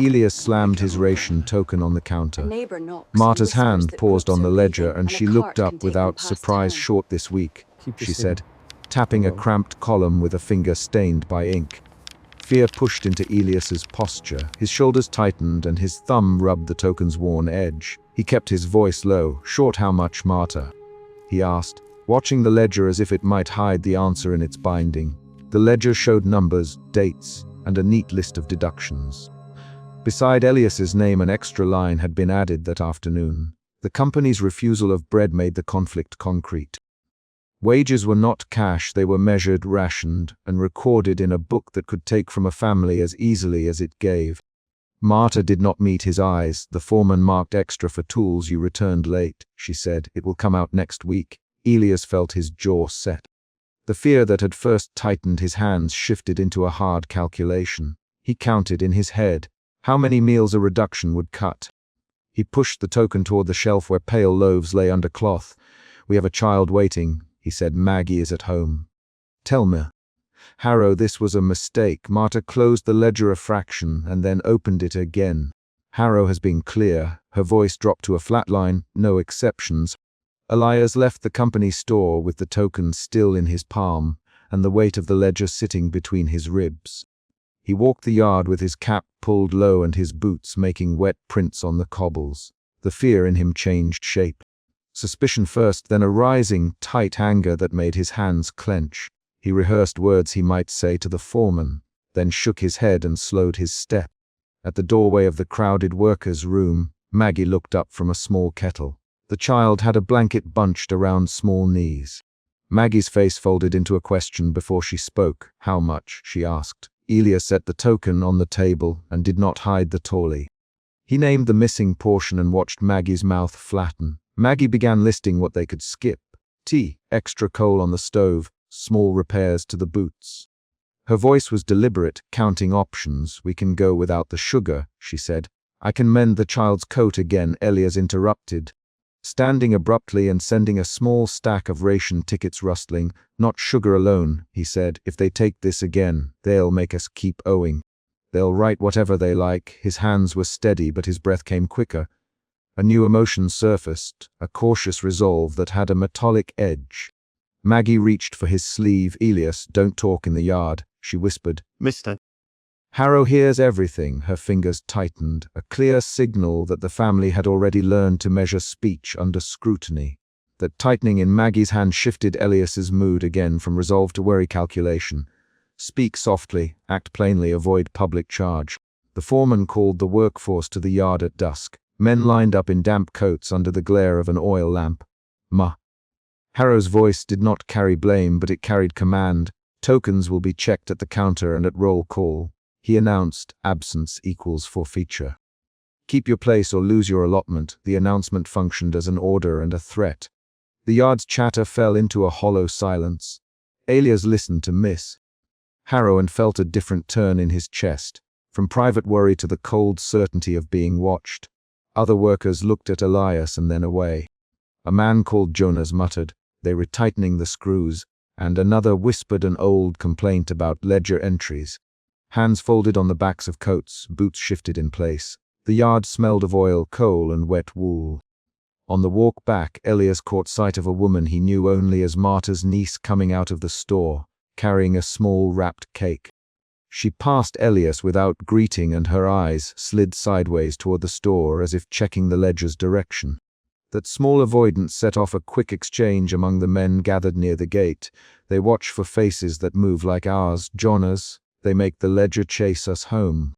Elias slammed his ration token on the A counter. neighbor knocks and Marta's whispers hand that paused groups on are the ledger leaving and a she cart looked can up take them without past surprise. town. Short this week, she said, tapping a Hello. cramped column with a finger stained by ink. Fear pushed into Elias's posture. His shoulders tightened and his thumb rubbed the token's worn edge. He kept his voice low. Short how much, Marta? He asked, watching the ledger as if it might hide the answer in its binding. The ledger showed numbers, dates, and a neat list of deductions. Beside Elias's name, an extra line had been added that afternoon. The company's refusal of bread made the conflict concrete. Wages were not cash, they were measured, rationed, and recorded in a book that could take from a family as easily as it gave. Marta did not meet his eyes. The foreman marked extra for tools. You returned late, she said. It will come out next week. Elias felt his jaw set. The fear that had first tightened his hands shifted into a hard calculation. He counted in his head how many meals a reduction would cut. He pushed the token toward the shelf where pale loaves lay under cloth. We have a child waiting, he said. Maggie is at home. Tell me. Harrow, this was a mistake. Marta closed the ledger a fraction and then opened it again. Harrow has been clear. Her voice dropped to a flat line. No exceptions. Elias left the company store with the token still in his palm and the weight of the ledger sitting between his ribs. He walked the yard with his cap pulled low and his boots making wet prints on the cobbles. The fear in him changed shape. Suspicion first, then a rising, tight anger that made his hands clench. He rehearsed words he might say to the foreman, then shook his head and slowed his step. At the doorway of the crowded workers' room, Maggie looked up from a small kettle. The child had a blanket bunched around small knees. Maggie's face folded into a question before she spoke. How much? She asked. Elias set the token on the table and did not hide the tally. He named the missing portion and watched Maggie's mouth flatten. Maggie began listing what they could skip. Tea, extra coal on the stove, small repairs to the boots. Her voice was deliberate, counting options. We can go without the sugar, she said. I can mend the child's coat again, Elias interrupted, standing abruptly and sending a small stack of ration tickets rustling. Not sugar alone, he said. If they take this again, they'll make us keep owing. They'll write whatever they like. His hands were steady, but his breath came quicker. A new emotion surfaced, a cautious resolve that had a metallic edge. Maggie reached for his sleeve. Elias, don't talk in the yard, she whispered. Mister. Harrow hears everything. Her fingers tightened, a clear signal that the family had already learned to measure speech under scrutiny. That tightening in Maggie's hand shifted Elias's mood again from resolve to worry calculation. Speak softly, act plainly, avoid public charge. The foreman called the workforce to the yard at dusk. Men lined up in damp coats under the glare of an oil lamp. Ma. Harrow's voice did not carry blame, but it carried command. Tokens will be checked at the counter and at roll call. He announced, absence equals forfeiture. Keep your place or lose your allotment. The announcement functioned as an order and a threat. The yard's chatter fell into a hollow silence. Elias listened to Miss Harrow and felt a different turn in his chest, from private worry to the cold certainty of being watched. Other workers looked at Elias and then away. A man called Jonas muttered, they were tightening the screws, and another whispered an old complaint about ledger entries. Hands folded on the backs of coats, boots shifted in place. The yard smelled of oil, coal, and wet wool. On the walk back, Elias caught sight of a woman he knew only as Marta's niece coming out of the store, carrying a small wrapped cake. She passed Elias without greeting and her eyes slid sideways toward the store as if checking the ledger's direction. That small avoidance set off a quick exchange among the men gathered near the gate. They watch for faces that move like ours. Jonas, they make the ledger chase us home.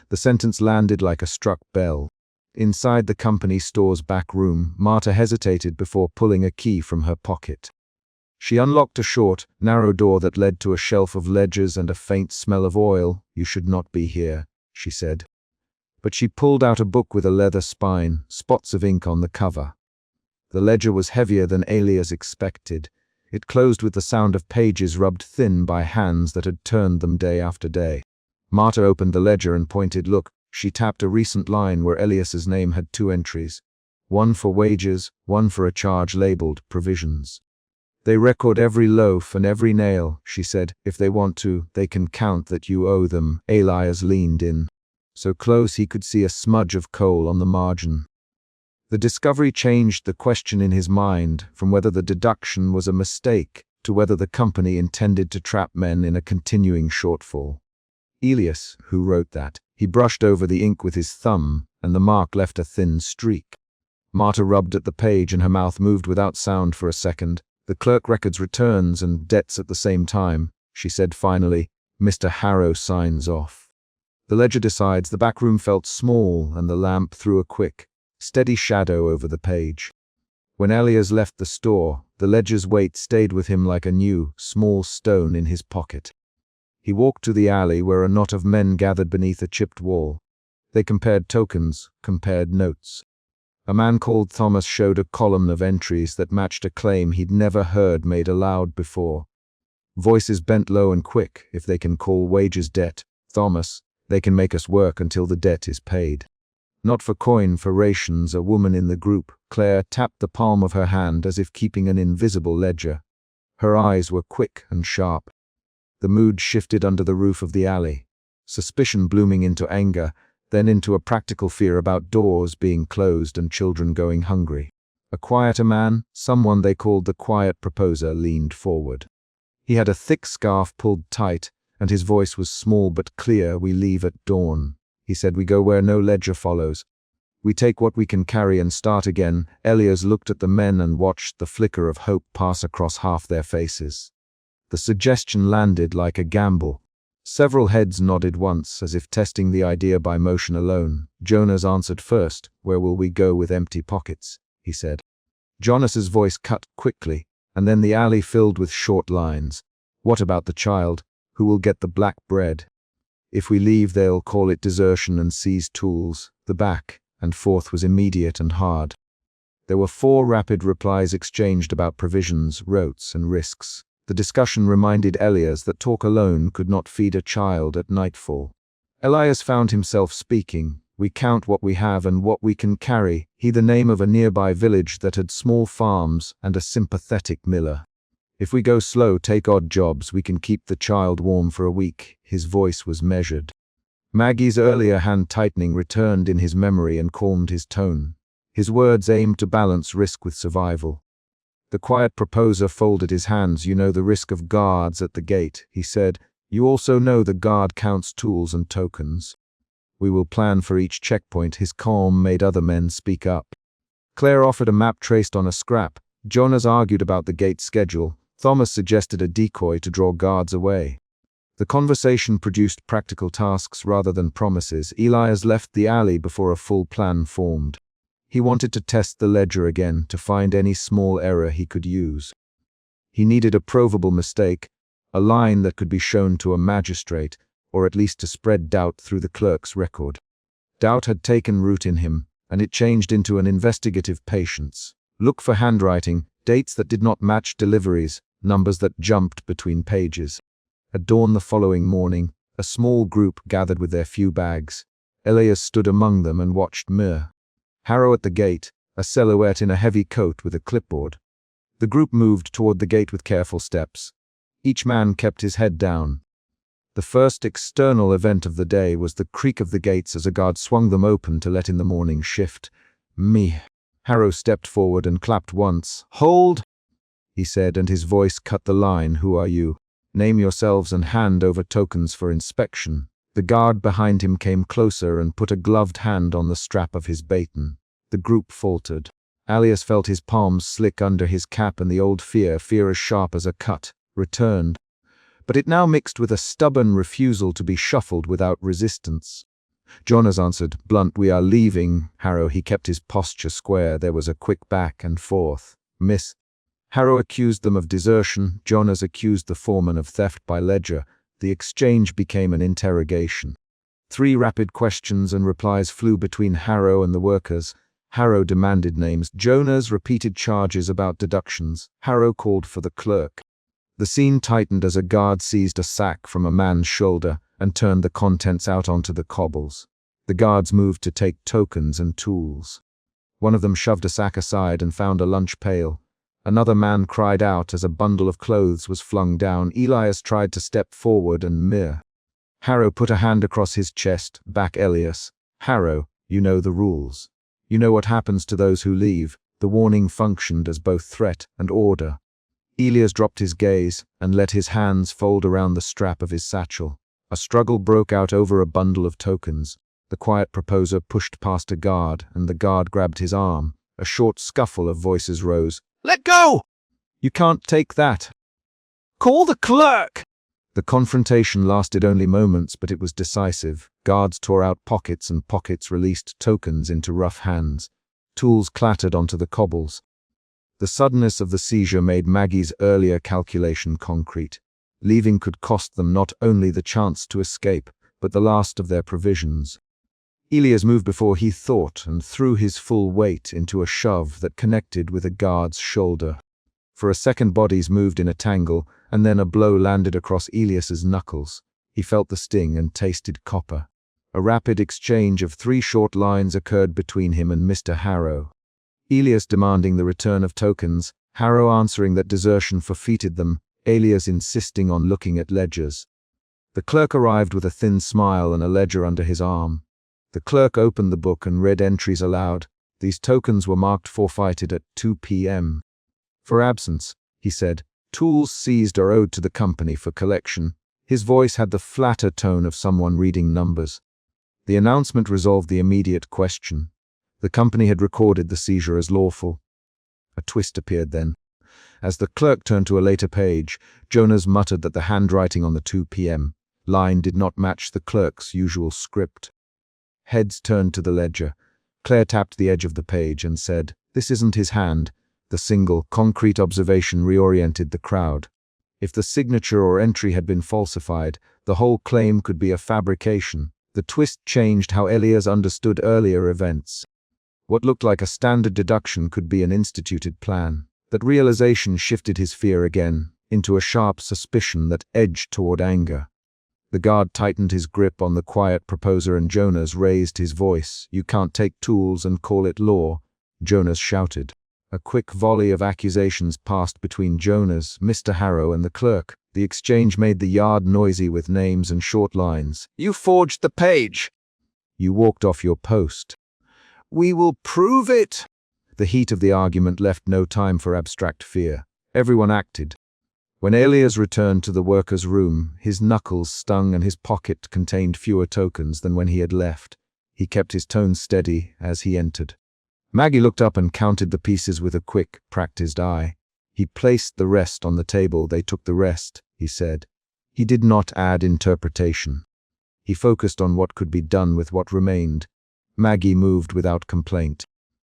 The sentence landed like a struck bell. Inside the company store's back room, Marta hesitated before pulling a key from her pocket. She unlocked a short, narrow door that led to a shelf of ledgers and a faint smell of oil. You should not be here, she said. But she pulled out a book with a leather spine, spots of ink on the cover. The ledger was heavier than Elias expected. It closed with the sound of pages rubbed thin by hands that had turned them day after day. Marta opened the ledger and pointed. Look, she tapped a recent line where Elias's name had 2 entries. One for wages, one for a charge labeled provisions. They record every loaf and every nail, she said. If they want to, they can count that you owe them. Elias leaned in. so close he could see a smudge of coal on the margin. The discovery changed the question in his mind from whether the deduction was a mistake to whether the company intended to trap men in a continuing shortfall. Elias, who wrote that? He brushed over the ink with his thumb, and the mark left a thin streak. Marta rubbed at the page and her mouth moved without sound for a second. The clerk records returns and debts at the same time, she said finally. Mr. Harrow signs off. The ledger decides. The back room felt small and the lamp threw a quick, steady shadow over the page. When Elias left the store, the ledger's weight stayed with him like a new, small stone in his pocket. He walked to the alley where a knot of men gathered beneath a chipped wall. They compared tokens, compared notes. A man called Thomas showed a column of entries that matched a claim he'd never heard made aloud before. Voices bent low and quick. If they can call wages debt, Thomas, they can make us work until the debt is paid. Not for coin, for rations. A woman in the group, Claire, tapped the palm of her hand as if keeping an invisible ledger. Her eyes were quick and sharp. The mood shifted under the roof of the alley, suspicion blooming into anger, then into a practical fear about doors being closed and children going hungry. A quieter man, someone they called the quiet proposer, leaned forward. He had a thick scarf pulled tight, and his voice was small but clear. We leave at dawn. He said we go where no ledger follows. We take what we can carry and start again. Elias looked at the men and watched the flicker of hope pass across half their faces. The suggestion landed like a gamble. Several heads nodded once, as if testing the idea by motion alone. Jonas answered first. Where will we go with empty pockets? He said. Jonas's voice cut quickly, and then the alley filled with short lines. What about the child? Who will get the black bread? If we leave, they'll call it desertion and seize tools. The back and forth was immediate and hard. There were 4 rapid replies exchanged about provisions, routes, and risks. The discussion reminded Elias that talk alone could not feed a child at nightfall. Elias found himself speaking. We count what we have and what we can carry. He the name of a nearby village that had small farms and a sympathetic miller. If we go slow, take odd jobs, we can keep the child warm for a week. His voice was measured. Maggie's earlier hand tightening returned in his memory and calmed his tone. His words aimed to balance risk with survival. The quiet proposer folded his hands. You know the risk of guards at the gate, he said. You also know the guard counts tools and tokens. We will plan for each checkpoint. His calm made other men speak up. Claire offered a map traced on a scrap. Jonas argued about the gate schedule. Thomas suggested a decoy to draw guards away. The conversation produced practical tasks rather than promises. Elias left the alley before a full plan formed. He wanted to test the ledger again, to find any small error he could use. He needed a provable mistake, a line that could be shown to a magistrate, or at least to spread doubt through the clerk's record. Doubt had taken root in him, and it changed into an investigative patience. Look for handwriting, dates that did not match deliveries, numbers that jumped between pages. At dawn the following morning, a small group gathered with their few bags. Elias stood among them and watched Mir. Harrow at the gate, a silhouette in a heavy coat with a clipboard. The group moved toward the gate with careful steps. Each man kept his head down. The first external event of the day was the creak of the gates as a guard swung them open to let in the morning shift. Me. Harrow stepped forward and clapped once. Hold, he said, and his voice cut the line. Who are you? Name yourselves and hand over tokens for inspection. The guard behind him came closer and put a gloved hand on the strap of his baton. The group faltered. Elias felt his palms slick under his cap, and the old fear as sharp as a cut, returned. But it now mixed with a stubborn refusal to be shuffled without resistance. Jonas answered, blunt, we are leaving. Harrow, he kept his posture square. There was a quick back and forth. Miss. Harrow accused them of desertion. Jonas accused the foreman of theft by ledger. The exchange became an interrogation. 3 rapid questions and replies flew between Harrow and the workers. Harrow demanded names. Jonas repeated charges about deductions. Harrow called for the clerk. The scene tightened as a guard seized a sack from a man's shoulder and turned the contents out onto the cobbles. The guards moved to take tokens and tools. One of them shoved a sack aside and found a lunch pail. Another man cried out as a bundle of clothes was flung down. Elias tried to step forward and Mir. Harrow put a hand across his chest, back Elias. Harrow, you know the rules. You know what happens to those who leave. The warning functioned as both threat and order. Elias dropped his gaze and let his hands fold around the strap of his satchel. A struggle broke out over a bundle of tokens. The quiet proposer pushed past a guard, and the guard grabbed his arm. A short scuffle of voices rose. Let go! You can't take that. Call the clerk! The confrontation lasted only moments, but it was decisive. Guards tore out pockets, and pockets released tokens into rough hands. Tools clattered onto the cobbles. The suddenness of the seizure made Maggie's earlier calculation concrete. Leaving could cost them not only the chance to escape, but the last of their provisions. Elias moved before he thought and threw his full weight into a shove that connected with a guard's shoulder. For a second, bodies moved in a tangle, and then a blow landed across Elias's knuckles. He felt the sting and tasted copper. A rapid exchange of 3 short lines occurred between him and Mr. Harrow. Elias demanding the return of tokens, Harrow answering that desertion forfeited them, Elias insisting on looking at ledgers. The clerk arrived with a thin smile and a ledger under his arm. The clerk opened the book and read entries aloud. These tokens were marked forfeited at 2 p.m. For absence, he said. Tools seized are owed to the company for collection. His voice had the flatter tone of someone reading numbers. The announcement resolved the immediate question. The company had recorded the seizure as lawful. A twist appeared then. As the clerk turned to a later page, Jonas muttered that the handwriting on the 2 p.m. line did not match the clerk's usual script. Heads turned to the ledger. Claire tapped the edge of the page and said, "This isn't his hand." The single, concrete observation reoriented the crowd. If the signature or entry had been falsified, the whole claim could be a fabrication. The twist changed how Elias understood earlier events. What looked like a standard deduction could be an instituted plan. That realization shifted his fear again, into a sharp suspicion that edged toward anger. The guard tightened his grip on the quiet proposer and Jonas raised his voice. "You can't take tools and call it law," Jonas shouted. A quick volley of accusations passed between Jonas, Mr. Harrow, and the clerk. The exchange made the yard noisy with names and short lines. You forged the page. You walked off your post. We will prove it. The heat of the argument left no time for abstract fear. Everyone acted. When Elias returned to the workers' room, his knuckles stung and his pocket contained fewer tokens than when he had left. He kept his tone steady as he entered. Maggie looked up and counted the pieces with a quick, practiced eye. He placed the rest on the table. They took the rest, he said. He did not add interpretation. He focused on what could be done with what remained. Maggie moved without complaint.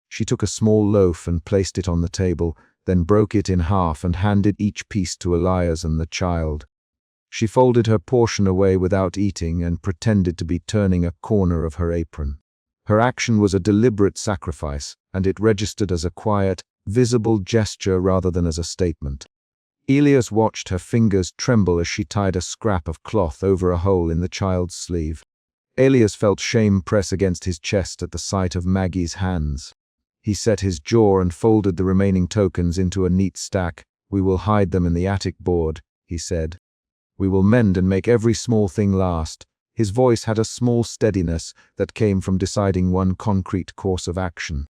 She took a small loaf and placed it on the table, then broke it in half and handed each piece to Elias and the child. She folded her portion away without eating and pretended to be turning a corner of her apron. Her action was a deliberate sacrifice, and it registered as a quiet, visible gesture rather than as a statement. Elias watched her fingers tremble as she tied a scrap of cloth over a hole in the child's sleeve. Elias felt shame press against his chest at the sight of Maggie's hands. He set his jaw and folded the remaining tokens into a neat stack. "We will hide them in the attic board," he said. "We will mend and make every small thing last." His voice had a small steadiness that came from deciding one concrete course of action.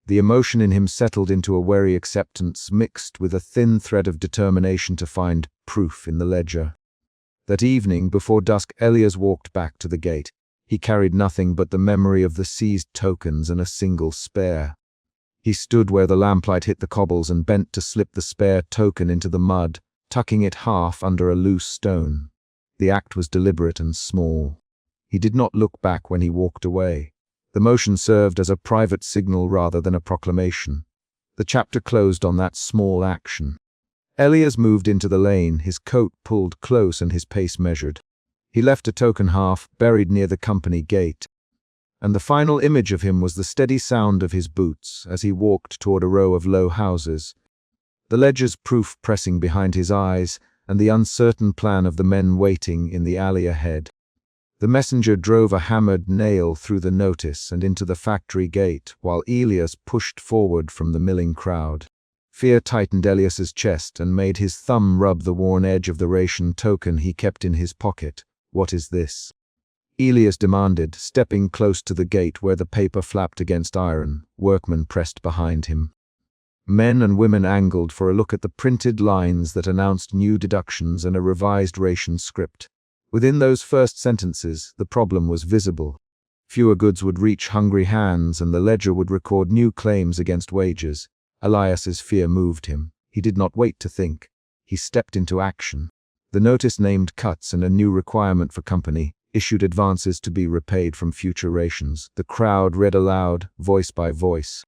The emotion in him settled into a wary acceptance mixed with a thin thread of determination to find proof in the ledger. That evening, before dusk, Elias walked back to the gate. He carried nothing but the memory of the seized tokens and a single spare. He stood where the lamplight hit the cobbles and bent to slip the spare token into the mud, tucking it half under a loose stone. The act was deliberate and small. He did not look back when he walked away. The motion served as a private signal rather than a proclamation. The chapter closed on that small action. Elias moved into the lane, his coat pulled close and his pace measured. He left a token half buried near the company gate. And the final image of him was the steady sound of his boots as he walked toward a row of low houses. The ledger's proof pressing behind his eyes, and the uncertain plan of the men waiting in the alley ahead. The messenger drove a hammered nail through the notice and into the factory gate, while Elias pushed forward from the milling crowd. Fear tightened Elias's chest and made his thumb rub the worn edge of the ration token he kept in his pocket. "What is this?" Elias demanded, stepping close to the gate where the paper flapped against iron. Workmen pressed behind him. Men and women angled for a look at the printed lines that announced new deductions and a revised ration script. Within those first sentences, the problem was visible. Fewer goods would reach hungry hands, and the ledger would record new claims against wages. Elias's fear moved him. He did not wait to think. He stepped into action. The notice named cuts and a new requirement for company, issued advances to be repaid from future rations. The crowd read aloud, voice by voice.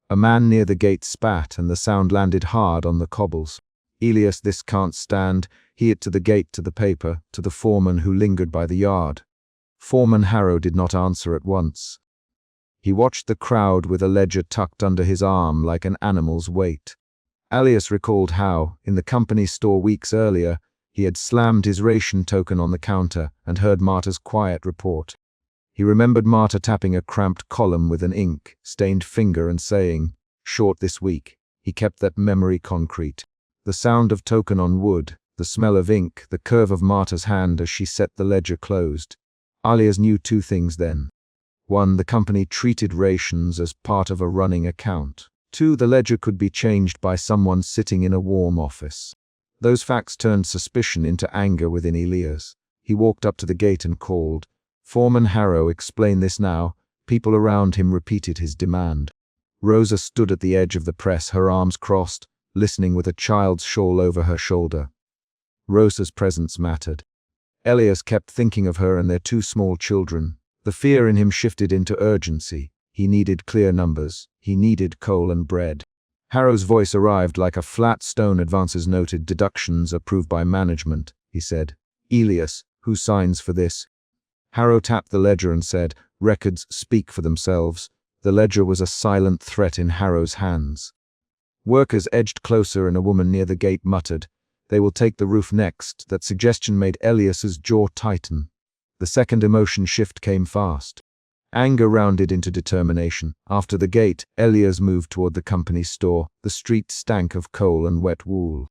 A man near the gate spat, and the sound landed hard on the cobbles. "Elias, this can't stand." He it to the gate, to the paper, to the foreman who lingered by the yard. Foreman Harrow did not answer at once. He watched the crowd with a ledger tucked under his arm like an animal's weight. Elias recalled how, in the company store weeks earlier, he had slammed his ration token on the counter and heard Marta's quiet report. He remembered Marta tapping a cramped column with an ink-stained finger and saying, "Short this week." He kept that memory concrete. The sound of token on wood, the smell of ink, the curve of Marta's hand as she set the ledger closed. Elias knew two things then. 1. The company treated rations as part of a running account. 2. The ledger could be changed by someone sitting in a warm office. Those facts turned suspicion into anger within Elias. He walked up to the gate and called, "Foreman Harrow, explain this now." People around him repeated his demand. Rosa stood at the edge of the press, her arms crossed, listening with a child's shawl over her shoulder. Rosa's presence mattered. Elias kept thinking of her and their two small children. The fear in him shifted into urgency. He needed clear numbers. He needed coal and bread. Harrow's voice arrived like a flat stone. "Advances noted, deductions approved by management," he said. "Elias, who signs for this?" Harrow tapped the ledger and said, "Records speak for themselves." The ledger was a silent threat in Harrow's hands. Workers edged closer and a woman near the gate muttered, "They will take the roof next." That suggestion made Elias's jaw tighten. The second emotion shift came fast. Anger rounded into determination. After the gate, Elias moved toward the company store. The street stank of coal and wet wool.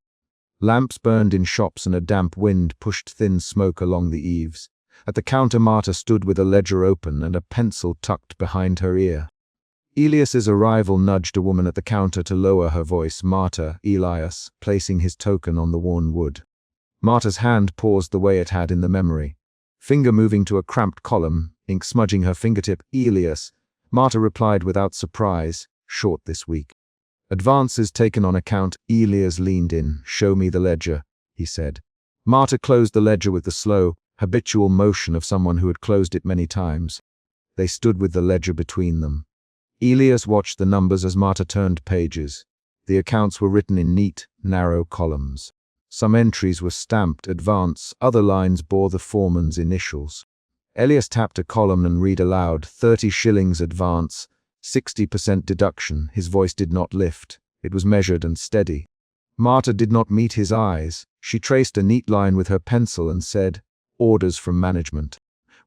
Lamps burned in shops and a damp wind pushed thin smoke along the eaves. At the counter, Marta stood with a ledger open and a pencil tucked behind her ear. Elias's arrival nudged a woman at the counter to lower her voice. "Marta," Elias, placing his token on the worn wood. Marta's hand paused the way it had in the memory. Finger moving to a cramped column, ink smudging her fingertip. "Elias." Marta replied without surprise, "Short this week." "Advances taken on account." Elias leaned in. "Show me the ledger," he said. Marta closed the ledger with the slow, habitual motion of someone who had closed it many times. They stood with the ledger between them. Elias watched the numbers as Marta turned pages. The accounts were written in neat, narrow columns. Some entries were stamped "Advance," other lines bore the foreman's initials. Elias tapped a column and read aloud, 30 shillings advance, 60% deduction. His voice did not lift. It was measured and steady. Marta did not meet his eyes. She traced a neat line with her pencil and said, "Orders from management.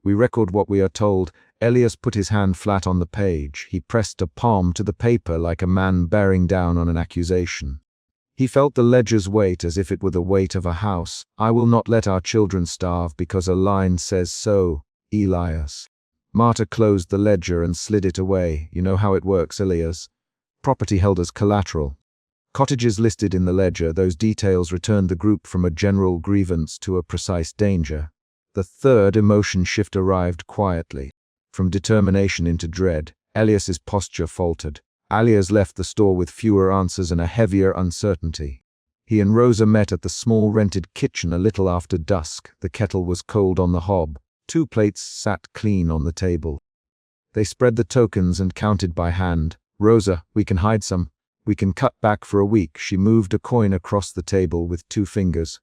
We record what we are told." Elias put his hand flat on the page. He pressed a palm to the paper like a man bearing down on an accusation. He felt the ledger's weight as if it were the weight of a house. "I will not let our children starve because a line says so, Elias." Marta closed the ledger and slid it away. "You know how it works, Elias. Property held as collateral. Cottages listed in the ledger, those details returned the group from a general grievance to a precise danger." The third emotion shift arrived quietly. From determination into dread, Elias's posture faltered. Elias left the store with fewer answers and a heavier uncertainty. He and Rosa met at the small rented kitchen a little after dusk. The kettle was cold on the hob. 2 plates sat clean on the table. They spread the tokens and counted by hand. "Rosa, we can hide some. We can cut back for a week." She moved a coin across the table with 2 fingers.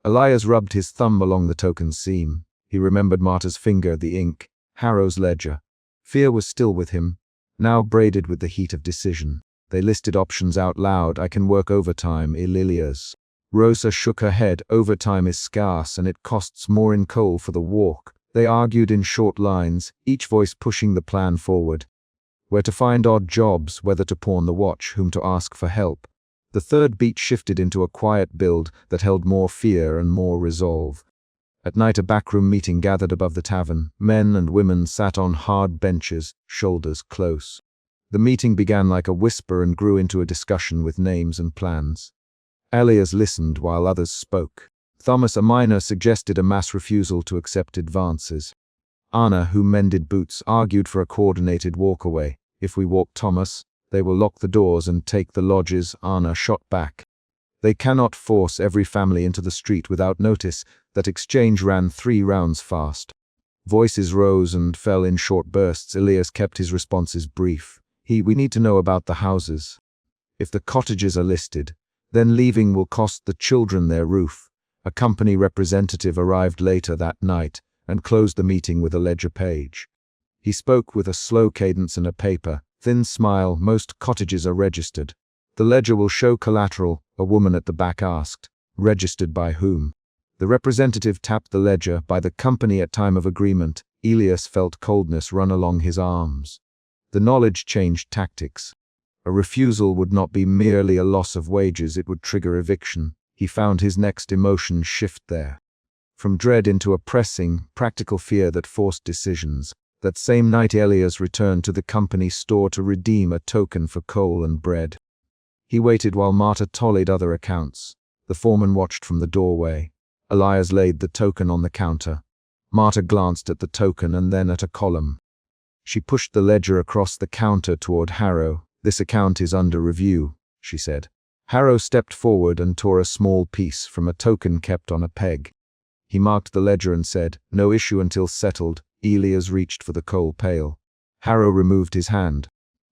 Elias rubbed his thumb along the token's seam. He remembered Marta's finger, the ink, Harrow's ledger. Fear was still with him, now braided with the heat of decision. They listed options out loud. "I can work overtime, Elias." Rosa shook her head. "Overtime is scarce and it costs more in coal for the walk." They argued in short lines, each voice pushing the plan forward. Where to find odd jobs, whether to pawn the watch, whom to ask for help. The third beat shifted into a quiet build that held more fear and more resolve. At night a backroom meeting gathered above the tavern. Men and women sat on hard benches, shoulders close. The meeting began like a whisper and grew into a discussion with names and plans. Elias listened while others spoke. Thomas, a miner, suggested a mass refusal to accept advances. Anna, who mended boots, argued for a coordinated walkaway. If we walk, Thomas, they will lock the doors and take the lodges. Anna shot back. They cannot force every family into the street without notice. That exchange ran 3 rounds fast. Voices rose and fell in short bursts. Elias kept his responses brief. We need to know about the houses. If the cottages are listed, then leaving will cost the children their roof. A company representative arrived later that night and closed the meeting with a ledger page. He spoke with a slow cadence and a paper, thin smile. Most cottages are registered. The ledger will show collateral, a woman at the back asked. Registered by whom? The representative tapped the ledger. By the company at time of agreement. Elias felt coldness run along his arms. The knowledge changed tactics. A refusal would not be merely a loss of wages, it would trigger eviction. He found his next emotion shift there. From dread into a pressing, practical fear that forced decisions. That same night Elias returned to the company store to redeem a token for coal and bread. He waited while Marta tallied other accounts. The foreman watched from the doorway. Elias laid the token on the counter. Marta glanced at the token and then at a column. She pushed the ledger across the counter toward Harrow. This account is under review, she said. Harrow stepped forward and tore a small piece from a token kept on a peg. He marked the ledger and said, "No issue until settled." Elias reached for the coal pail. Harrow removed his hand.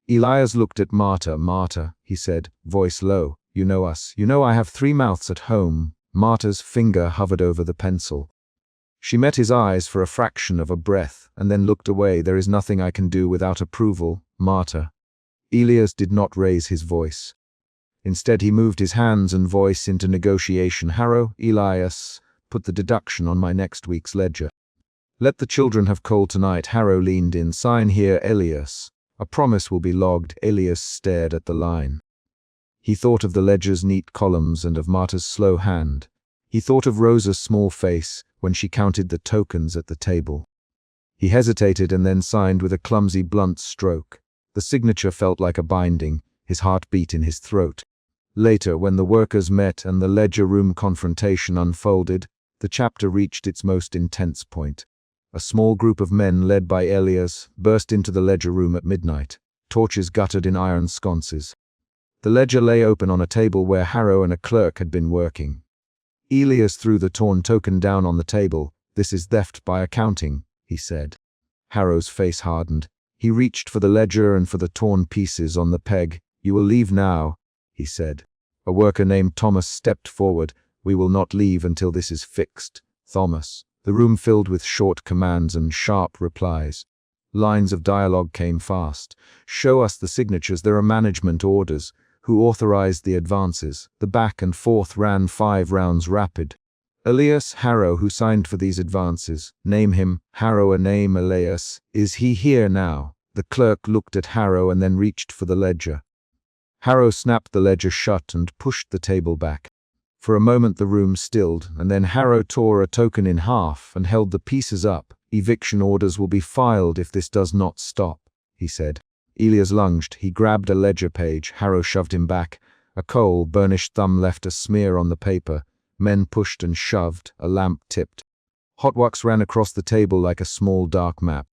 Elias looked at Marta. "Marta," he said, voice low, "you know us. You know I have 3 mouths at home." Marta's finger hovered over the pencil. She met his eyes for a fraction of a breath, and then looked away. "There is nothing I can do without approval, Marta." Elias did not raise his voice. Instead he moved his hands and voice into negotiation. "Harrow, Elias, put the deduction on my next week's ledger. Let the children have coal tonight." Harrow leaned in. "Sign here, Elias. A promise will be logged." Elias stared at the line. He thought of the ledger's neat columns and of Marta's slow hand. He thought of Rosa's small face when she counted the tokens at the table. He hesitated and then signed with a clumsy, blunt stroke. The signature felt like a binding, his heart beat in his throat. Later, when the workers met and the ledger room confrontation unfolded, the chapter reached its most intense point. A small group of men led by Elias burst into the ledger room at midnight, torches guttered in iron sconces. The ledger lay open on a table where Harrow and a clerk had been working. Elias threw the torn token down on the table. "This is theft by accounting," he said. Harrow's face hardened. He reached for the ledger and for the torn pieces on the peg. "You will leave now," he said. A worker named Thomas stepped forward. "We will not leave until this is fixed, Thomas." The room filled with short commands and sharp replies. Lines of dialogue came fast. "Show us the signatures. There are management orders. Who authorized the advances?" The back and forth ran 5 rounds rapid. "Elias Harrow, who signed for these advances. Name him." "Harrow, a name, Elias. Is he here now?" The clerk looked at Harrow and then reached for the ledger. Harrow snapped the ledger shut and pushed the table back. For a moment the room stilled, and then Harrow tore a token in half and held the pieces up. "Eviction orders will be filed if this does not stop," he said. Elias lunged. He grabbed a ledger page. Harrow shoved him back. A coal, burnished thumb left a smear on the paper. Men pushed and shoved. A lamp tipped. Hot wax ran across the table like a small dark map.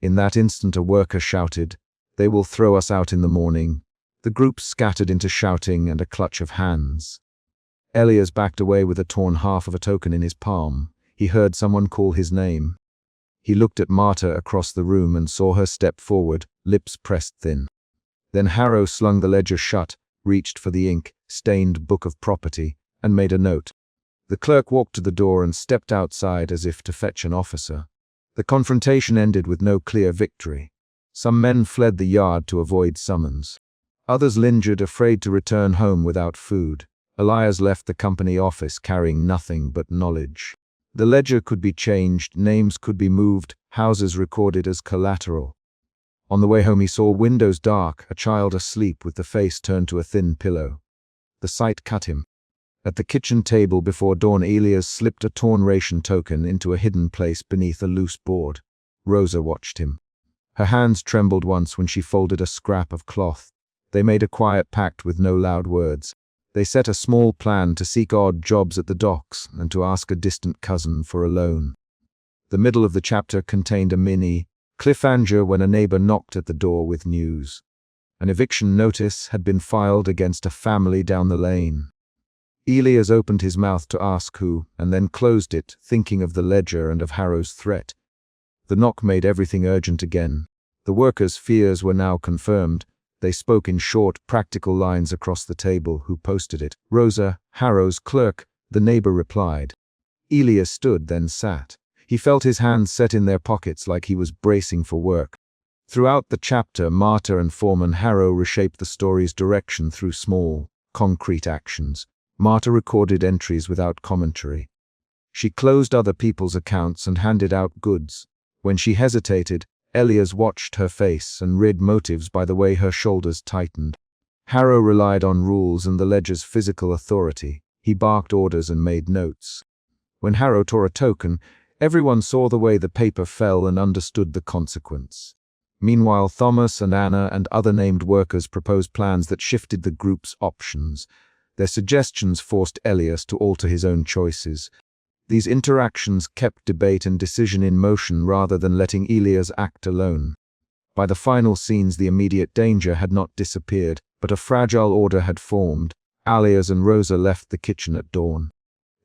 In that instant a worker shouted, "They will throw us out in the morning." The group scattered into shouting and a clutch of hands. Elias backed away with a torn half of a token in his palm. He heard someone call his name. He looked at Marta across the room and saw her step forward, lips pressed thin. Then Harrow slung the ledger shut, reached for the ink-stained book of property, and made a note. The clerk walked to the door and stepped outside as if to fetch an officer. The confrontation ended with no clear victory. Some men fled the yard to avoid summons. Others lingered, afraid to return home without food. Elias left the company office carrying nothing but knowledge. The ledger could be changed, names could be moved, houses recorded as collateral. On the way home he saw windows dark, a child asleep with the face turned to a thin pillow. The sight cut him. At the kitchen table before dawn, Elias slipped a torn ration token into a hidden place beneath a loose board. Rosa watched him. Her hands trembled once when she folded a scrap of cloth. They made a quiet pact with no loud words. They set a small plan to seek odd jobs at the docks and to ask a distant cousin for a loan. The middle of the chapter contained a mini cliffhanger when a neighbor knocked at the door with news. An eviction notice had been filed against a family down the lane. Elias opened his mouth to ask who, and then closed it, thinking of the ledger and of Harrow's threat. The knock made everything urgent again. The workers' fears were now confirmed. They spoke in short, practical lines across the table. Who posted it? Rosa, Harrow's clerk, the neighbor replied. Elias stood, then sat. He felt his hands set in their pockets like he was bracing for work. Throughout the chapter, Marta and Foreman Harrow reshaped the story's direction through small, concrete actions. Marta recorded entries without commentary. She closed other people's accounts and handed out goods. When she hesitated, Elias watched her face and read motives by the way her shoulders tightened. Harrow relied on rules and the ledger's physical authority. He barked orders and made notes. When Harrow tore a token, everyone saw the way the paper fell and understood the consequence. Meanwhile, Thomas and Anna and other named workers proposed plans that shifted the group's options. Their suggestions forced Elias to alter his own choices. These interactions kept debate and decision in motion rather than letting Elias act alone. By the final scenes, the immediate danger had not disappeared, but a fragile order had formed. Elias and Rosa left the kitchen at dawn.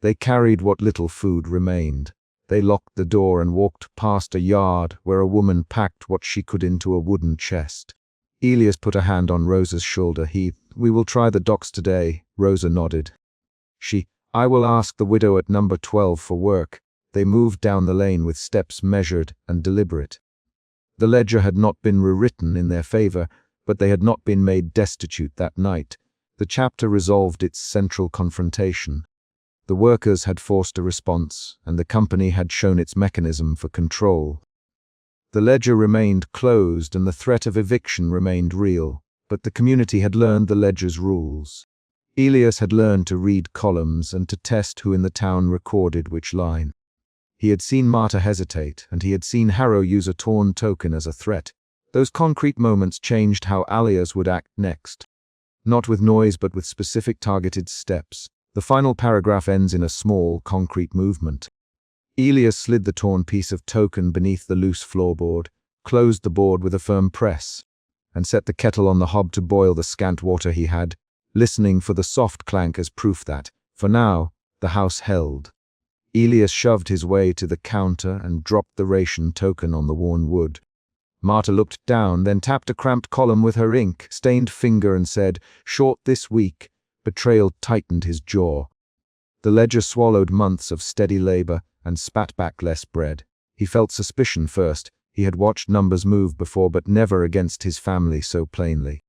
They carried what little food remained. They locked the door and walked past a yard where a woman packed what she could into a wooden chest. Elias put a hand on Rosa's shoulder. We will try the docks today. Rosa nodded. I will ask the widow at number 12 for work. They moved down the lane with steps measured and deliberate. The ledger had not been rewritten in their favor, but they had not been made destitute that night. The chapter resolved its central confrontation. The workers had forced a response, and the company had shown its mechanism for control. The ledger remained closed and the threat of eviction remained real, but the community had learned the ledger's rules. Elias had learned to read columns and to test who in the town recorded which line. He had seen Marta hesitate, and he had seen Harrow use a torn token as a threat. Those concrete moments changed how Elias would act next. Not with noise, but with specific targeted steps. The final paragraph ends in a small, concrete movement. Elias slid the torn piece of token beneath the loose floorboard, closed the board with a firm press, and set the kettle on the hob to boil the scant water he had, listening for the soft clank as proof that, for now, the house held. Elias shoved his way to the counter and dropped the ration token on the worn wood. Marta looked down, then tapped a cramped column with her ink-stained finger and said, "Short this week." Betrayal tightened his jaw. The ledger swallowed months of steady labor and spat back less bread. He felt suspicion first. He had watched numbers move before, but never against his family so plainly.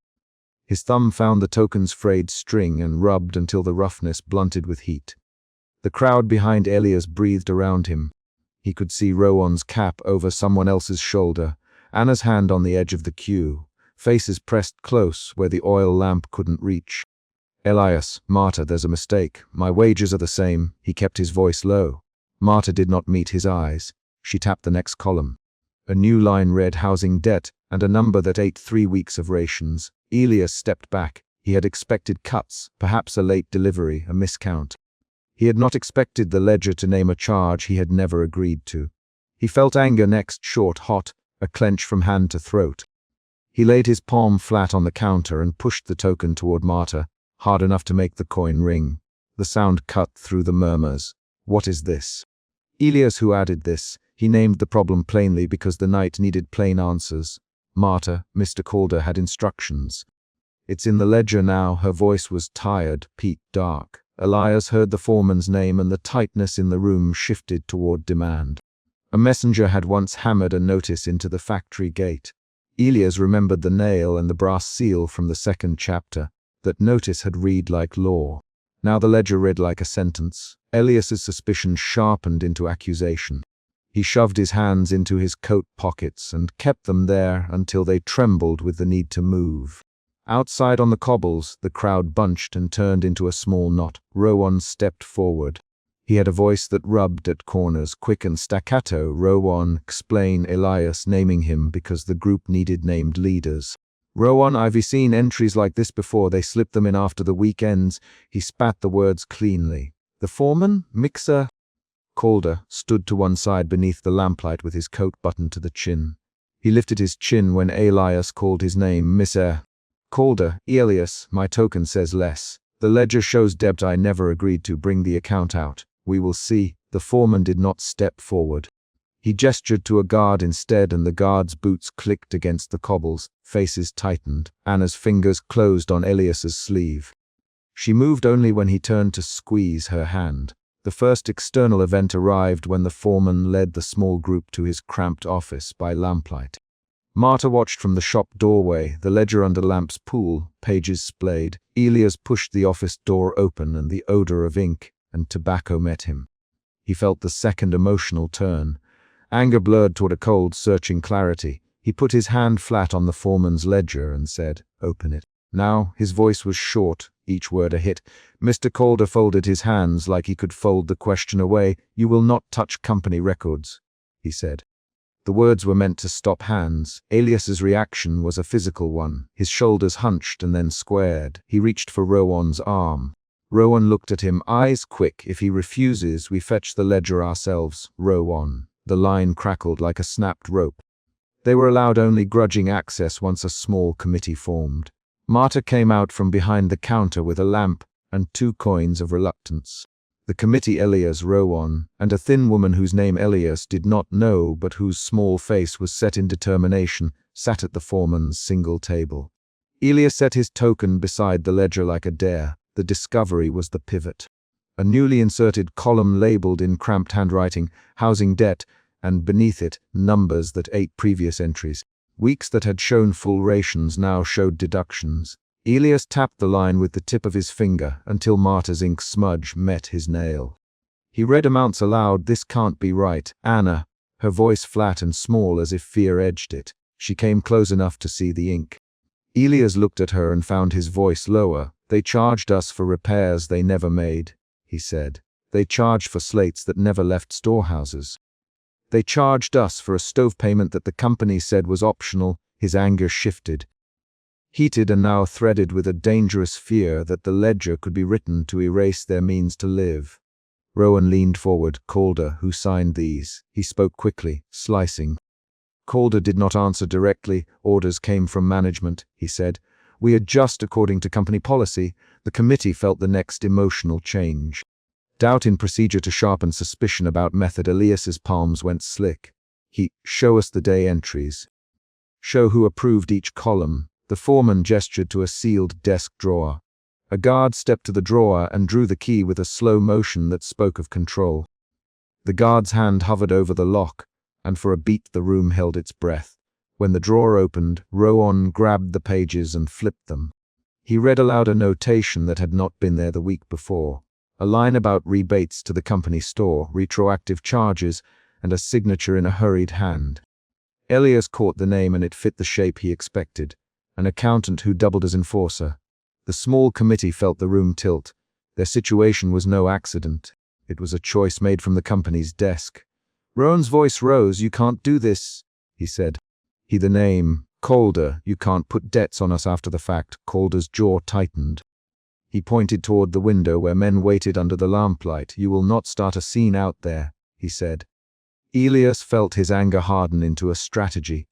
His thumb found the token's frayed string and rubbed until the roughness blunted with heat. The crowd behind Elias breathed around him. He could see Rowan's cap over someone else's shoulder, Anna's hand on the edge of the queue, faces pressed close where the oil lamp couldn't reach. "Elias, Marta, there's a mistake. My wages are the same." He kept his voice low. Marta did not meet his eyes. She tapped the next column. A new line read housing debt and a number that ate 3 weeks of rations. Elias stepped back. He had expected cuts, perhaps a late delivery, a miscount. He had not expected the ledger to name a charge he had never agreed to. He felt anger next, short, hot, a clench from hand to throat. He laid his palm flat on the counter and pushed the token toward Marta, hard enough to make the coin ring. The sound cut through the murmurs. "What is this?" Elias, who added this, he named the problem plainly because the night needed plain answers. "Marta, Mr. Calder had instructions." "It's in the ledger now." Her voice was tired, peat dark. Elias heard the foreman's name and the tightness in the room shifted toward demand. A messenger had once hammered a notice into the factory gate. Elias remembered the nail and the brass seal from the second chapter. That notice had read like law. Now the ledger read like a sentence. Elias's suspicion sharpened into accusation. He shoved his hands into his coat pockets and kept them there until they trembled with the need to move. Outside on the cobbles, the crowd bunched and turned into a small knot. Rowan stepped forward. He had a voice that rubbed at corners, quick and staccato. Rowan, explain Elias, naming him because the group needed named leaders. Rowan, I've seen entries like this before. They slip them in after the weekends. He spat the words cleanly. The foreman, Mixer. Calder stood to one side beneath the lamplight with his coat buttoned to the chin. He lifted his chin when Elias called his name, Mr. Calder, Elias, my token says less. The ledger shows debt I never agreed to. Bring the account out. We will see. The foreman did not step forward. He gestured to a guard instead, and the guard's boots clicked against the cobbles. Faces tightened. Anna's fingers closed on Elias's sleeve. She moved only when he turned to squeeze her hand. The first external event arrived when the foreman led the small group to his cramped office by lamplight. Marta watched from the shop doorway, the ledger under lamps pool, pages splayed. Elias pushed the office door open, and the odor of ink and tobacco met him. He felt the second emotional turn. Anger blurred toward a cold, searching clarity. He put his hand flat on the foreman's ledger and said, "Open it." Now, his voice was short, each word a hit. Mr. Calder folded his hands like he could fold the question away. "You will not touch company records," he said. The words were meant to stop hands. Elias's reaction was a physical one. His shoulders hunched and then squared. He reached for Rowan's arm. Rowan looked at him, eyes quick. "If he refuses, we fetch the ledger ourselves." Rowan. The line crackled like a snapped rope. They were allowed only grudging access once a small committee formed. Marta came out from behind the counter with a lamp and 2 coins of reluctance. The committee, Elias, Rowan, and a thin woman whose name Elias did not know but whose small face was set in determination, sat at the foreman's single table. Elias set his token beside the ledger like a dare. The discovery was the pivot. A newly inserted column labeled in cramped handwriting, "Housing debt," and beneath it, numbers that ate previous entries. Weeks that had shown full rations now showed deductions. Elias tapped the line with the tip of his finger until Marta's ink smudge met his nail. He read amounts aloud. "This can't be right. Anna," her voice flat and small as if fear edged it. She came close enough to see the ink. Elias looked at her and found his voice lower. "They charged us for repairs they never made," he said. "They charged for slates that never left storehouses. They charged us for a stove payment that the company said was optional." His anger shifted. Heated and now threaded with a dangerous fear that the ledger could be written to erase their means to live. Rowan leaned forward. "Calder, who signed these?" He spoke quickly, slicing. Calder did not answer directly. "Orders came from management," he said. "We adjust according to company policy." The committee felt the next emotional change. Doubt in procedure to sharpen suspicion about method. Elias's palms went slick. "Show us the day entries. Show who approved each column." The foreman gestured to a sealed desk drawer. A guard stepped to the drawer and drew the key with a slow motion that spoke of control. The guard's hand hovered over the lock, and for a beat the room held its breath. When the drawer opened, Rowan grabbed the pages and flipped them. He read aloud a notation that had not been there the week before. A line about rebates to the company store, retroactive charges, and a signature in a hurried hand. Elias caught the name, and it fit the shape he expected. An accountant who doubled as enforcer. The small committee felt the room tilt. Their situation was no accident. It was a choice made from the company's desk. Rowan's voice rose. "You can't do this," he said. The name, Calder. "You can't put debts on us after the fact." Calder's jaw tightened. He pointed toward the window where men waited under the lamplight. "You will not start a scene out there," he said. Elias felt his anger harden into a strategy.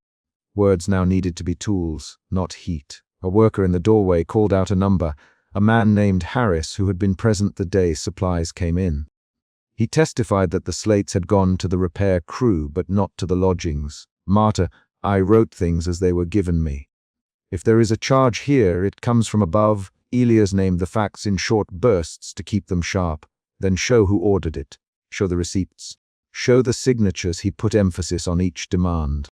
Words now needed to be tools, not heat. A worker in the doorway called out a number, a man named Harris who had been present the day supplies came in. He testified that the slates had gone to the repair crew but not to the lodgings. "Marta, I wrote things as they were given me. If there is a charge here, it comes from above." Elias named the facts in short bursts to keep them sharp. "Then show who ordered it. Show the receipts. Show the signatures." He put emphasis on each demand.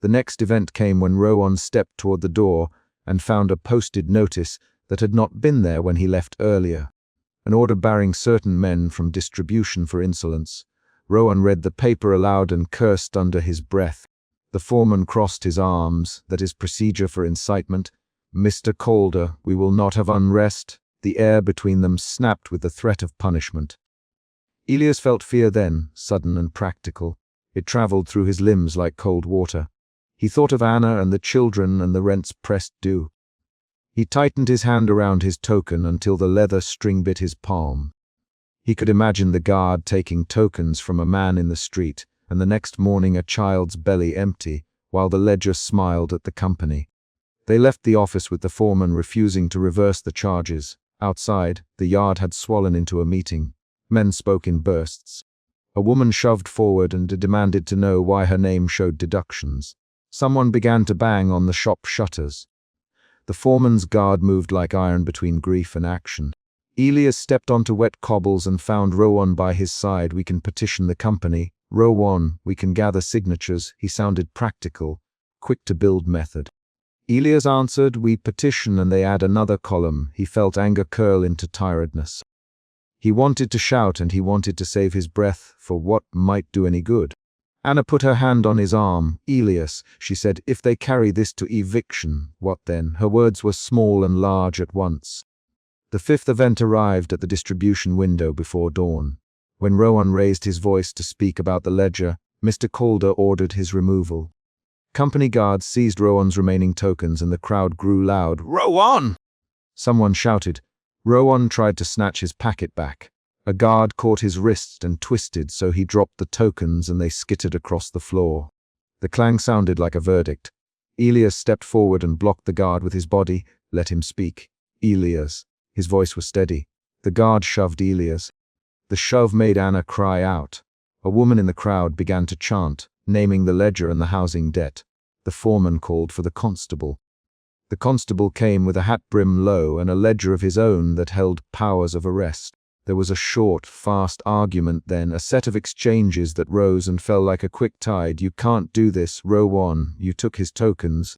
The next event came when Rowan stepped toward the door and found a posted notice that had not been there when he left earlier. An order barring certain men from distribution for insolence. Rowan read the paper aloud and cursed under his breath. The foreman crossed his arms. "That is procedure for incitement." Mr. Calder, we will not have unrest. The air between them snapped with the threat of punishment. Elias felt fear then, sudden and practical. It traveled through his limbs like cold water. He thought of Anna and the children and the rent's pressed due. He tightened his hand around his token until the leather string bit his palm. He could imagine the guard taking tokens from a man in the street, and the next morning a child's belly empty, while the ledger smiled at the company. They left the office with the foreman refusing to reverse the charges. Outside, the yard had swollen into a meeting. Men spoke in bursts. A woman shoved forward and demanded to know why her name showed deductions. Someone began to bang on the shop shutters. The foreman's guard moved like iron between grief and action. Elias stepped onto wet cobbles and found Rowan by his side. We can petition the company. Rowan, we can gather signatures. He sounded practical, quick to build method. Elias answered, we petition, and they add another column. He felt anger curl into tiredness. He wanted to shout and he wanted to save his breath for what might do any good. Anna put her hand on his arm. Elias, she said, if they carry this to eviction, what then? Her words were small and large at once. The fifth event arrived at the distribution window before dawn. When Rowan raised his voice to speak about the ledger, Mr. Calder ordered his removal. Company guards seized Rowan's remaining tokens and the crowd grew loud. Rowan! Someone shouted. Rowan tried to snatch his packet back. A guard caught his wrist and twisted, so he dropped the tokens and they skittered across the floor. The clang sounded like a verdict. Elias stepped forward and blocked the guard with his body. Let him speak. Elias. His voice was steady. The guard shoved Elias. The shove made Anna cry out. A woman in the crowd began to chant, naming the ledger and the housing debt. The foreman called for the constable. The constable came with a hat brim low and a ledger of his own that held powers of arrest. There was a short, fast argument then, a set of exchanges that rose and fell like a quick tide. You can't do this, Rowan. You took his tokens.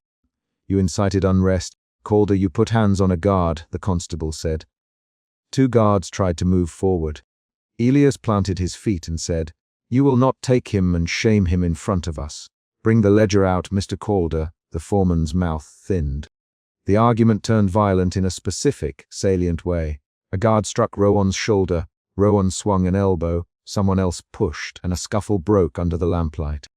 You incited unrest. Calder, you put hands on a guard, the constable said. Two guards tried to move forward. Elias planted his feet and said, you will not take him and shame him in front of us. Bring the ledger out, Mr. Calder. The foreman's mouth thinned. The argument turned violent in a specific, salient way. A guard struck Rowan's shoulder. Rowan swung an elbow. Someone else pushed, and a scuffle broke under the lamplight.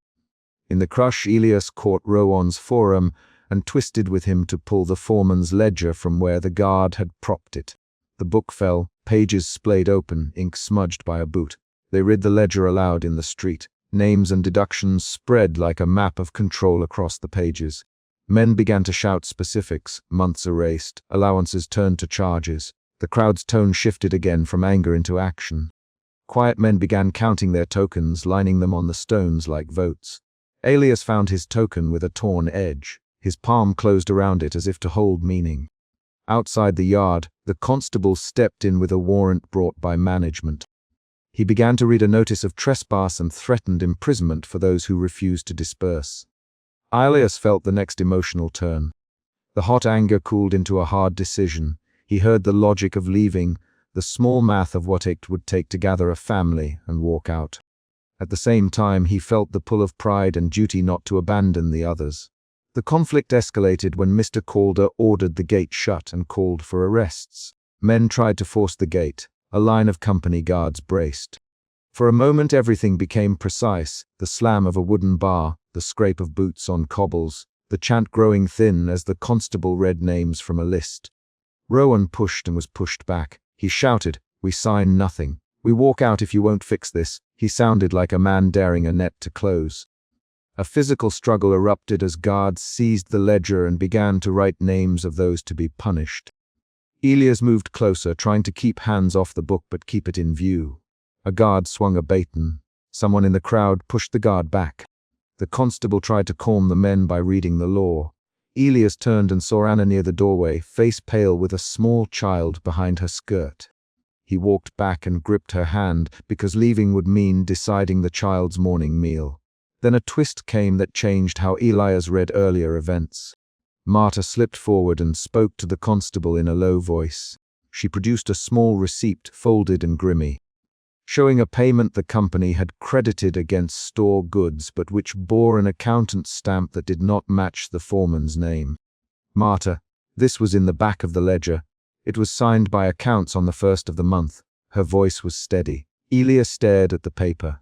In the crush, Elias caught Rowan's forearm and twisted with him to pull the foreman's ledger from where the guard had propped it. The book fell, pages splayed open, ink smudged by a boot. They read the ledger aloud in the street. Names and deductions spread like a map of control across the pages. Men began to shout specifics, months erased, allowances turned to charges. The crowd's tone shifted again from anger into action. Quiet men began counting their tokens, lining them on the stones like votes. Elias found his token with a torn edge. His palm closed around it as if to hold meaning. Outside the yard, the constable stepped in with a warrant brought by management. He began to read a notice of trespass and threatened imprisonment for those who refused to disperse. Elias felt the next emotional turn. The hot anger cooled into a hard decision. He heard the logic of leaving, the small math of what it would take to gather a family and walk out. At the same time, he felt the pull of pride and duty not to abandon the others. The conflict escalated when Mr. Calder ordered the gate shut and called for arrests. Men tried to force the gate. A line of company guards braced. For a moment everything became precise, the slam of a wooden bar, the scrape of boots on cobbles, the chant growing thin as the constable read names from a list. Rowan pushed and was pushed back. He shouted, we sign nothing. We walk out if you won't fix this. He sounded like a man daring a net to close. A physical struggle erupted as guards seized the ledger and began to write names of those to be punished. Elias moved closer, trying to keep hands off the book but keep it in view. A guard swung a baton. Someone in the crowd pushed the guard back. The constable tried to calm the men by reading the law. Elias turned and saw Anna near the doorway, face pale with a small child behind her skirt. He walked back and gripped her hand because leaving would mean deciding the child's morning meal. Then a twist came that changed how Elias read earlier events. Marta slipped forward and spoke to the constable in a low voice. She produced a small receipt, folded and grimy, showing a payment the company had credited against store goods but which bore an accountant's stamp that did not match the foreman's name. Marta, This was in the back of the ledger. It was signed by accounts on the 1st of the month. Her voice was steady. Elias stared at the paper.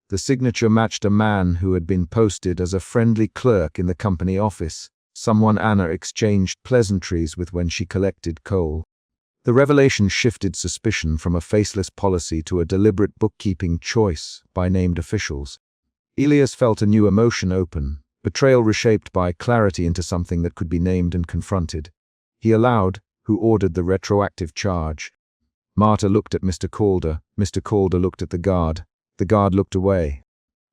The signature matched a man who had been posted as a friendly clerk in the company office, someone Anna exchanged pleasantries with when she collected coal. The revelation shifted suspicion from a faceless policy to a deliberate bookkeeping choice by named officials. Elias felt a new emotion open, betrayal reshaped by clarity into something that could be named and confronted. He allowed, who ordered the retroactive charge. Marta looked at Mr. Calder. Mr. Calder looked at the guard. The guard looked away.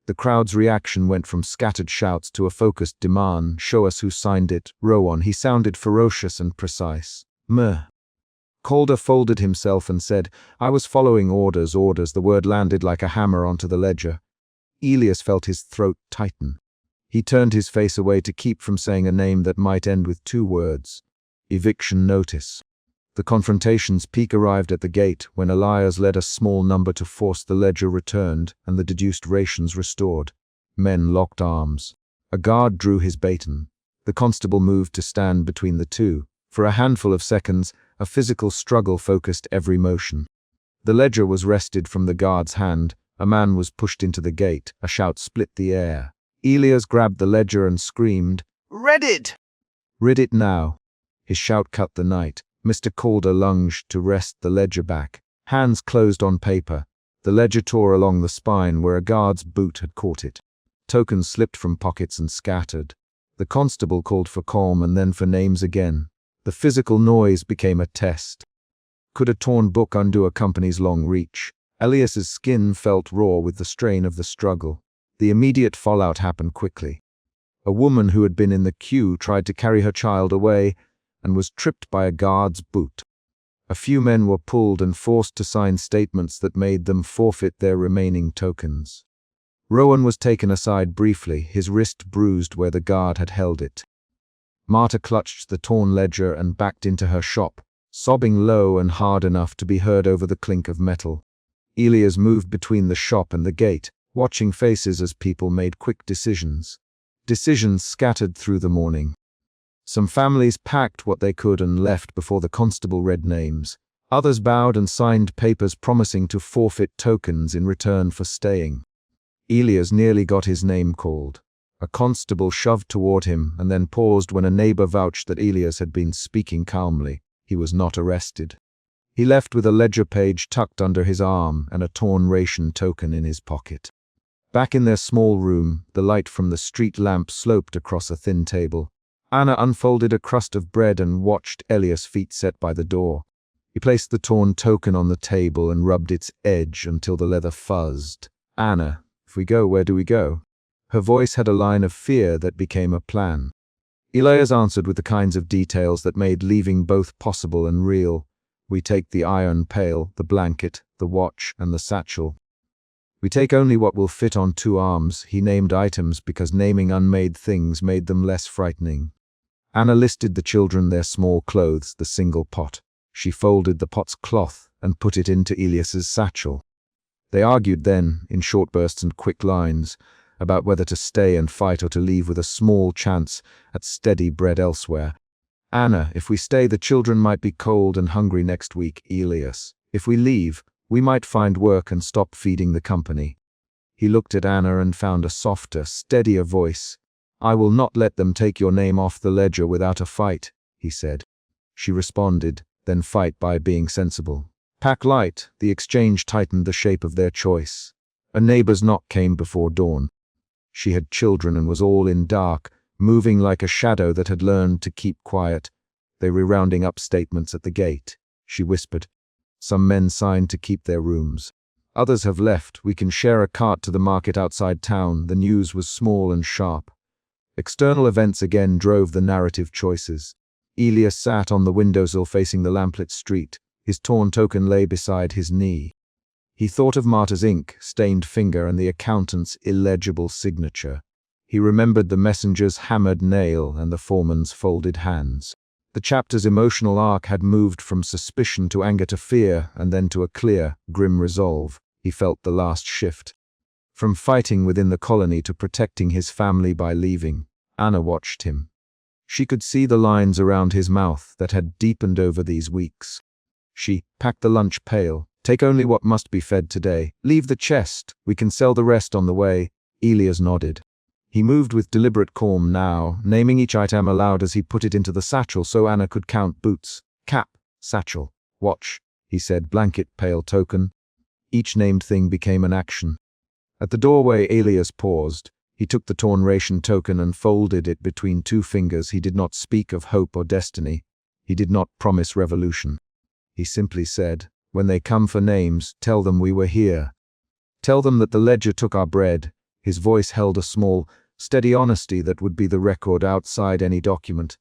The crowd's reaction went from scattered shouts to a focused demand. "Show us who signed it." Rowan, he sounded ferocious and precise. "Meh." Calder folded himself and said, "I was following orders." The word landed like a hammer onto the ledger. Elias felt his throat tighten. He turned his face away to keep from saying a name that might end with 2 words. Eviction notice. The confrontation's peak arrived at the gate when Elias led a small number to force the ledger returned and the deduced rations restored. Men locked arms. A guard drew his baton. The constable moved to stand between the two. For a handful of seconds, a physical struggle focused every motion. The ledger was wrested from the guard's hand. A man was pushed into the gate. A shout split the air. Elias grabbed the ledger and screamed, "Read it!" "Read it now." His shout cut the night. Mr. Calder lunged to wrest the ledger back. Hands closed on paper. The ledger tore along the spine where a guard's boot had caught it. Tokens slipped from pockets and scattered. The constable called for calm and then for names again. The physical noise became a test. Could a torn book undo a company's long reach? Elias's skin felt raw with the strain of the struggle. The immediate fallout happened quickly. A woman who had been in the queue tried to carry her child away and was tripped by a guard's boot. A few men were pulled and forced to sign statements that made them forfeit their remaining tokens. Rowan was taken aside briefly, his wrist bruised where the guard had held it. Marta clutched the torn ledger and backed into her shop, sobbing low and hard enough to be heard over the clink of metal. Elias moved between the shop and the gate, watching faces as people made quick decisions. Decisions scattered through the morning. Some families packed what they could and left before the constable read names. Others bowed and signed papers promising to forfeit tokens in return for staying. Elias nearly got his name called. A constable shoved toward him and then paused when a neighbor vouched that Elias had been speaking calmly. He was not arrested. He left with a ledger page tucked under his arm and a torn ration token in his pocket. Back in their small room, the light from the street lamp sloped across a thin table. Anna unfolded a crust of bread and watched Elias' feet set by the door. He placed the torn token on the table and rubbed its edge until the leather fuzzed. "Anna, if we go, where do we go?" Her voice had a line of fear that became a plan. Elias answered with the kinds of details that made leaving both possible and real. "We take the iron pail, the blanket, the watch, and the satchel. We take only what will fit on 2 arms." He named items because naming unmade things made them less frightening. Anna listed the children, their small clothes, the single pot. She folded the pot's cloth and put it into Elias's satchel. They argued then, in short bursts and quick lines, about whether to stay and fight or to leave with a small chance at steady bread elsewhere. "Anna, if we stay, the children might be cold and hungry next week." "Elias, if we leave, we might find work and stop feeding the company." He looked at Anna and found a softer, steadier voice. "I will not let them take your name off the ledger without a fight," he said. She responded, "Then fight by being sensible." Pack light, the exchange tightened the shape of their choice. A neighbor's knock came before dawn. She had children and was all in dark, moving like a shadow that had learned to keep quiet. They were rounding up statements at the gate. She whispered, "Some men signed to keep their rooms. Others have left. We can share a cart to the market outside town." The news was small and sharp. External events again drove the narrative choices. Elias sat on the windowsill facing the lamplit street. His torn token lay beside his knee. He thought of Marta's ink, stained finger, and the accountant's illegible signature. He remembered the messenger's hammered nail and the foreman's folded hands. The chapter's emotional arc had moved from suspicion to anger to fear, and then to a clear, grim resolve. He felt the last shift. From fighting within the colony to protecting his family by leaving. Anna watched him. She could see the lines around his mouth that had deepened over these weeks. She packed the lunch pail. Take only what must be fed today. Leave the chest. We can sell the rest on the way. Elias nodded. He moved with deliberate calm now, naming each item aloud as he put it into the satchel so Anna could count: boots, cap, satchel, watch, he said, blanket, pail, token. Each named thing became an action. At the doorway, Elias paused. He took the torn ration token and folded it between two fingers. He did not speak of hope or destiny. He did not promise revolution. He simply said, "When they come for names, tell them we were here. Tell them that the ledger took our bread." His voice held a small, steady honesty that would be the record outside any document.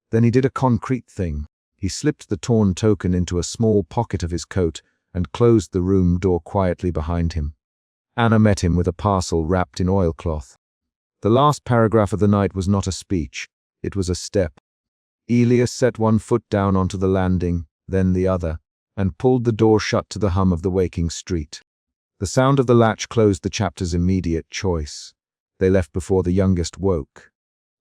Then he did a concrete thing. He slipped the torn token into a small pocket of his coat and closed the room door quietly behind him. Anna met him with a parcel wrapped in oilcloth. The last paragraph of the night was not a speech. It was a step. Elias set one foot down onto the landing, then the other, and pulled the door shut to the hum of the waking street. The sound of the latch closed the chapter's immediate choice. They left before the youngest woke.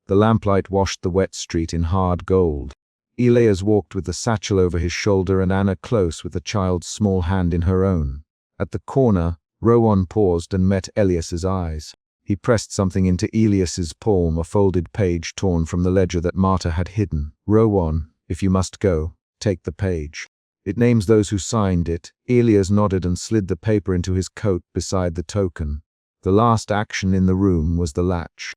The lamplight washed the wet street in hard gold. Elias walked with the satchel over his shoulder and Anna close with the child's small hand in her own. At the corner, Rowan paused and met Elias's eyes. He pressed something into Elias's palm, a folded page torn from the ledger that Marta had hidden. "Rowan, if you must go, take the page. It names those who signed it." Elias nodded and slid the paper into his coat beside the token. The last action in the room was the latch.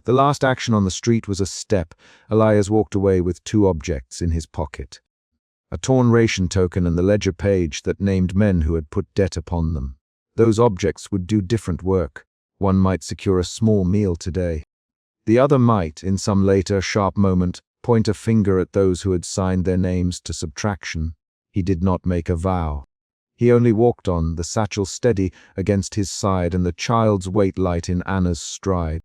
The last action on the street was a step. Elias walked away with two objects in his pocket: a torn ration token and the ledger page that named men who had put debt upon them. Those objects would do different work. One might secure a small meal today. The other might, in some later, sharp moment, point a finger at those who had signed their names to subtraction. He did not make a vow. He only walked on, the satchel steady against his side and the child's weight light in Anna's stride.